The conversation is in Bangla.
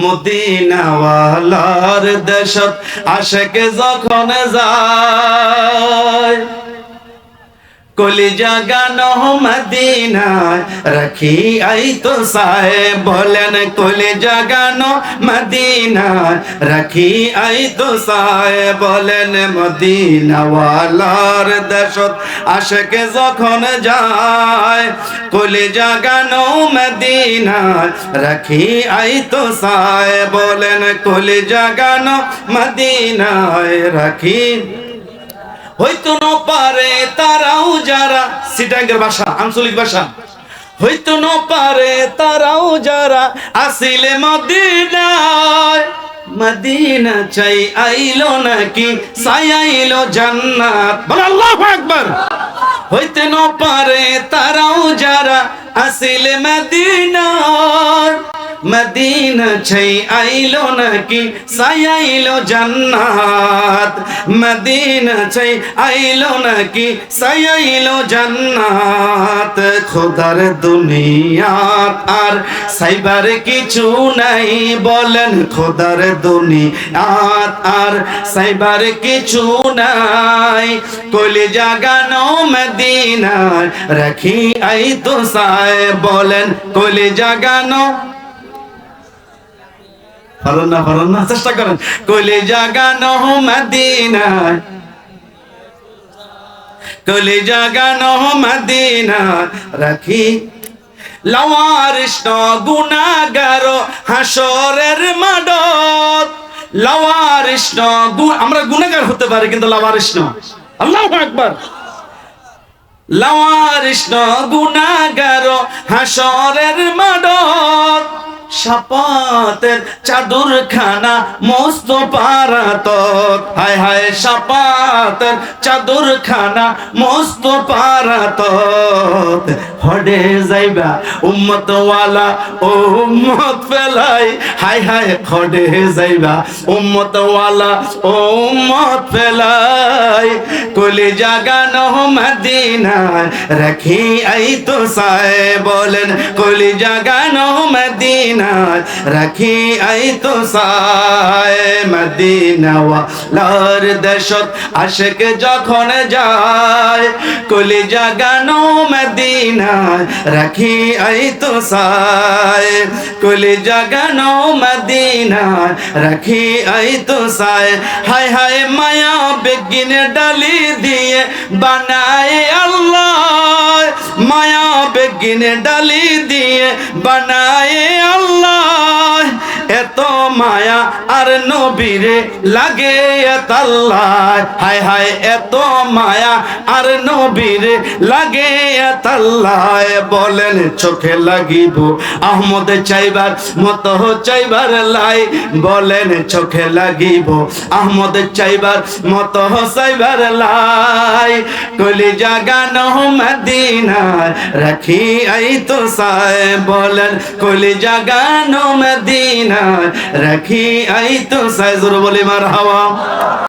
মদিনাওয়ালার দেশত আশেক যখন যায়, কলিজা গানো মদিনায় রাখি আই তো সাহে, বলেন কলিজা গানো মদিনায় রাখি আই তো সাহে, বলেন মদিনাওয়ালার দেশত আশেক যখন যায়, কলিজা গানো মদিনায় রাখি আই তো সাহে, বলেন কলিজা গানো মদিনায় রাখি। হইতো ন পারে তারাও যারা, সিটাঙ্গের ভাষা, আঞ্চলিক ভাষা, হইতো ন পারে তারাও যারা আসিলে মদিনায়, মদিনা চাই আইলো নাকি সায়াইলো জান্নাত, বল আল্লাহু আকবার। হইতে ন পারে তারাও যারা আসিলে মদিনায়, মদিনা চাই আইলো নাকি সায়াইলো জান্নাত, মদিনা চাই আইলো নাকি সায়াইলো জান্নাত। খোদার দুনিয়াত আর সাইবার কিছু নাই, বলেন খোদার দুনিয়াত আর সাইবার কিছু নাই, কলিজা গানো মদিনায় রাখি আই তো সায়, বলেন কলিজা গানো, পারেন না চেষ্টা করেন, কলিজা গানো মদিনায়, কলিজা গানো মদিনায় রাখি। লাওয়ারিস গুনাহগার হাসরের মাঠত, লাওয়ারিস আমরা গুনাহগার হতে পারি কিন্তু লাওয়ারিস না, আল্লাহু আকবার। লাওয়ারিস গুনাহগার হাসরের মাঠত, শাপাতের চাদর খানা মস্ত পারাত, হায় হায় শাপাতের চাদর খানা মস্ত পারাত। হডে যাইবা উম্মত ওয়ালা ও উম্মত ফেলাই, হায় হায় হডে যাইবা উম্মত ওয়ালা ও উম্মত ফেলাই, কলিজা গানো মদিনায় রাখি আই তো সায়, বলেন কলিজা গানো মদিনায় রাখি আই তো সায়। মদিনাওয়ালার দেশত আশেক যখন যায়, কলিজা গানো মদিনায় রাখি আই তো সায়, কলিজা গানো মদিনায় রাখি আই তো সায়। হায় হায় মায়া বেগিন ডালি দিয়ে বানায় আল্লাহ, মায়া বেগিন ডালি দিয়ে বানায় আল্লাহ, এত মায়া আর নবীরে লাগে এতাল্লাহ, হায় হায় এত মায়া আর নবীরে লাগে এতাল্লাহ, বলেন চোখে লাগিব আহমদ চাইবার মতো চাইবার লাই, বলেন চোখে লাগিব আহমদ চাইবার মতো চাইবার লাই, কলিজা গানো মদিনায় রাখি আই তো সায়, বলেন কলিজা গানো মদিনায় রাখি আই তো সায়। জোরে বলি মারহাবা।